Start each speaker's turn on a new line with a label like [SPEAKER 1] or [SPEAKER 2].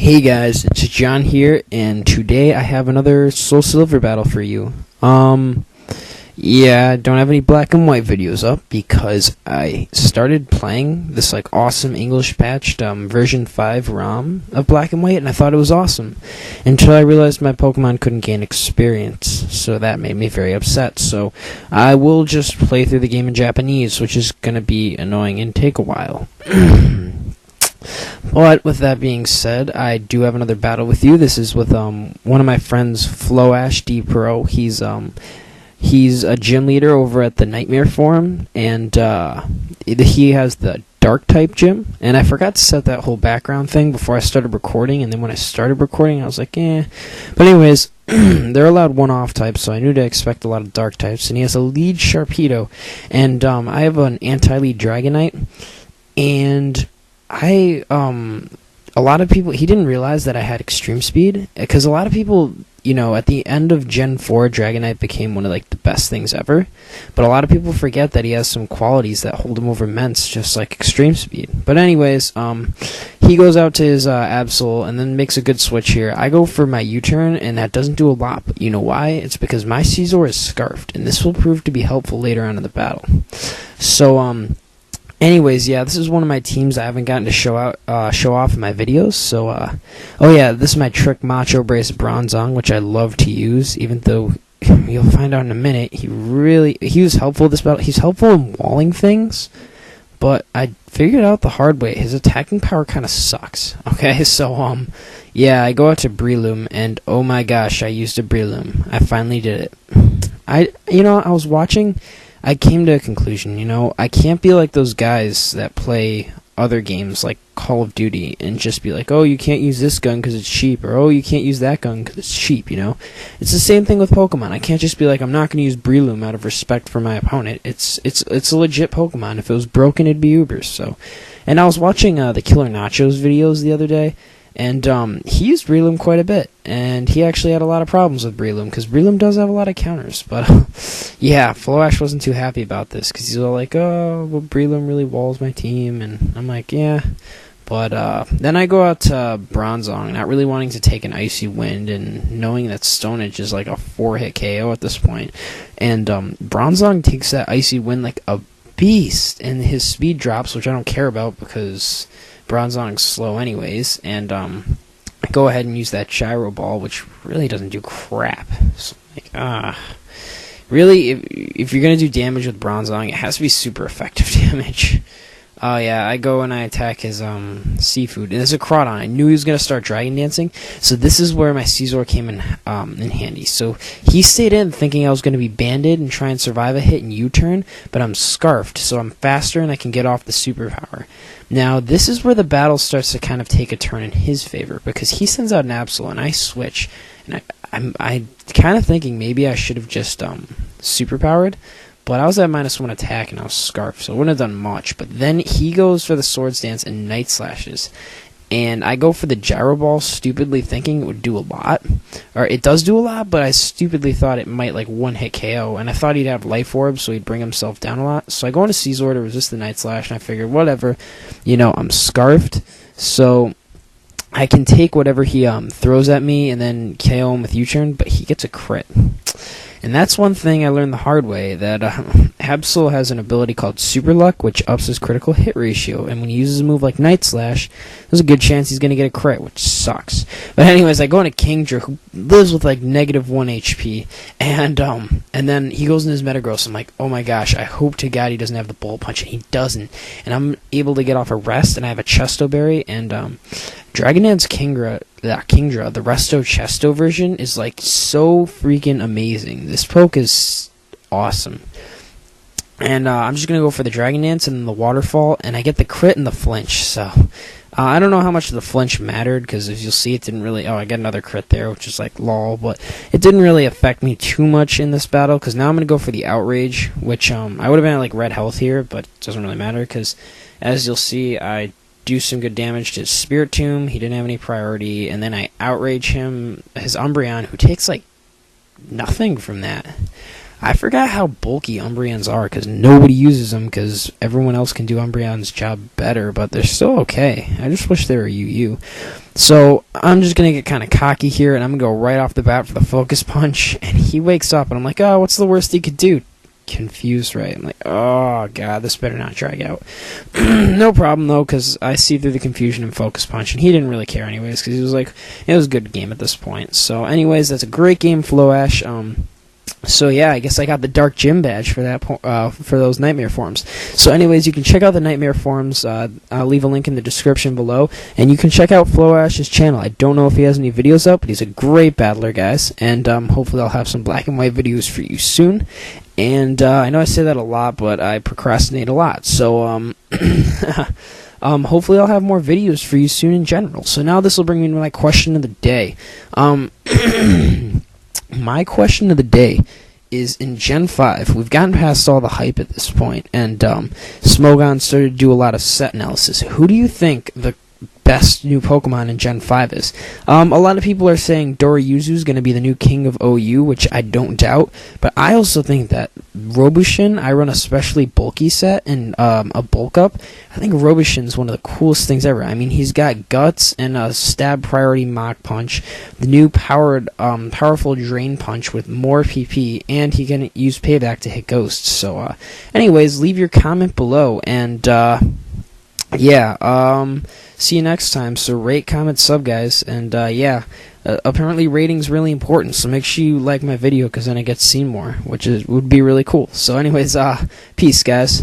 [SPEAKER 1] Hey guys, it's John here, and today I have another Soul Silver battle for you. Yeah, I don't have any black and white videos up because I started playing this awesome English patched version 5 ROM of black and white, and I thought it was awesome until I realized my Pokemon couldn't gain experience, so that made me very upset. So I will just play through the game in Japanese, which is going to be annoying and take a while. But with that being said, I do have another battle with you. This is with one of my friends, FloashDPro. He's a gym leader over at the Nightmare Forum, and he has the Dark type gym. And I forgot to set that whole background thing before I started recording, and then when I started recording, I was like, eh. But anyways, they're allowed one-off types, so I knew to expect a lot of Dark types. And he has a lead Sharpedo, and I have an anti-lead Dragonite, and a lot of people, he didn't realize that I had extreme speed, because a lot of people, at the end of Gen 4, Dragonite became one of, the best things ever, but a lot of people forget that he has some qualities that hold him over Ments, just like extreme speed. But anyways, he goes out to his Absol, and then makes a good switch here. I go for my U-turn, and that doesn't do a lot, but you know why? It's because my Scizor is Scarfed, and this will prove to be helpful later on in the battle. So, anyways, yeah, this is one of my teams I haven't gotten to show off in my videos. So, oh yeah, this is my Trick Macho Brace Bronzong, which I love to use, even though you'll find out in a minute, he was helpful this battle. He's helpful in walling things, but I figured out the hard way. His attacking power kind of sucks. Okay, so, yeah, I go out to Breloom, and oh my gosh, I used a Breloom. I finally did it. I was watching. I came to a conclusion, I can't be like those guys that play other games like Call of Duty and just be like, oh, you can't use this gun because it's cheap, or oh, you can't use that gun because it's cheap, It's the same thing with Pokemon. I can't just be like, I'm not going to use Breloom out of respect for my opponent. It's a legit Pokemon. If it was broken, it'd be Ubers. So, and I was watching the Killer Nachos videos the other day, and he used Breloom quite a bit, and he actually had a lot of problems with Breloom, because Breloom does have a lot of counters. But yeah, Floash wasn't too happy about this, because he's all like, oh, well, Breloom really walls my team, and I'm like, yeah. But then I go out to Bronzong, not really wanting to take an Icy Wind, and knowing that Stone Edge is like a 4-hit KO at this point. And Bronzong takes that Icy Wind like a beast, and his speed drops, which I don't care about, because Bronzong's slow anyways, and I go ahead and use that Gyro Ball, which really doesn't do crap. So, really, if you're going to do damage with Bronzong, it has to be super effective damage. Oh yeah, I go and I attack his Seafood, and there's a Crawdon. I knew he was going to start Dragon Dancing, so this is where my Scizor came in handy. So he stayed in thinking I was going to be banded and try and survive a hit and U-turn, but I'm Scarfed, so I'm faster and I can get off the superpower. Now, this is where the battle starts to kind of take a turn in his favor, because he sends out an Absol, and I switch, and I'm kind of thinking maybe I should have just superpowered, but I was at -1 attack, and I was Scarfed, so it wouldn't have done much. But then he goes for the Swords Dance and Night Slashes, and I go for the Gyro Ball, stupidly thinking it would do a lot. Or it does do a lot, but I stupidly thought it might one-hit KO, and I thought he'd have Life Orb, so he'd bring himself down a lot. So I go into Scizor to resist the Night Slash, and I figured, whatever, I'm Scarfed, so I can take whatever he throws at me and then KO him with U-turn, but he gets a crit. And that's one thing I learned the hard way, that Absol has an ability called Super Luck, which ups his critical hit ratio, and when he uses a move like Night Slash, there's a good chance he's going to get a crit, which sucks. But anyways, I go into Kingdra, who lives with -1 HP, and then he goes in his Metagross. I'm like, oh my gosh, I hope to God he doesn't have the Bullet Punch, and he doesn't. And I'm able to get off a Rest, and I have a Chesto Berry, and Dragon Dance Kingdra, the Resto Chesto version, is so freaking amazing. This poke is awesome. And I'm just going to go for the Dragon Dance and the Waterfall, and I get the crit and the flinch. So I don't know how much the flinch mattered, because as you'll see, it didn't really... Oh, I got another crit there, which is lol, but it didn't really affect me too much in this battle, because now I'm going to go for the Outrage, which I would have been at red health here, but it doesn't really matter, because as you'll see, I do some good damage to his Spirit Tomb. He didn't have any priority, and then I Outrage him, his Umbreon, who takes nothing from that. I forgot how bulky Umbreons are, because nobody uses them, because everyone else can do Umbreon's job better, but they're still okay. I just wish they were UU. So, I'm just going to get kind of cocky here, and I'm going to go right off the bat for the Focus Punch, and he wakes up, and I'm like, oh, what's the worst he could do? Confused, right? I'm like, oh, God, this better not drag out. No problem, though, because I see through the confusion in Focus Punch, and he didn't really care anyways, because he was like, it was a good game at this point. So, anyways, that's a great game, Floash. So yeah, I guess I got the Dark Gym badge for that for those Nightmare forms. So anyways, you can check out the Nightmare forms. I'll leave a link in the description below, and you can check out Floash's channel. I don't know if he has any videos up, but he's a great battler, guys. And hopefully I'll have some black and white videos for you soon. And I know I say that a lot, but I procrastinate a lot. So hopefully I'll have more videos for you soon in general. So now this will bring me to my question of the day. My question of the day is, in Gen 5, we've gotten past all the hype at this point, and Smogon started to do a lot of set analysis. Who do you think the best new Pokemon in Gen 5 is? A lot of people are saying Doriyuzu is going to be the new king of OU, which I don't doubt, but I also think that Robushin, I run a specially bulky set and a bulk up. I think Robushin is one of the coolest things ever. I mean, he's got guts and a stab priority Mach Punch, the new powerful Drain Punch with more PP, and he can use Payback to hit ghosts. So, anyways, leave your comment below, and yeah, see you next time. So rate, comment, sub, guys, and yeah, apparently rating's really important, so make sure you like my video, because then it gets seen more, which would be really cool. So anyways, peace, guys.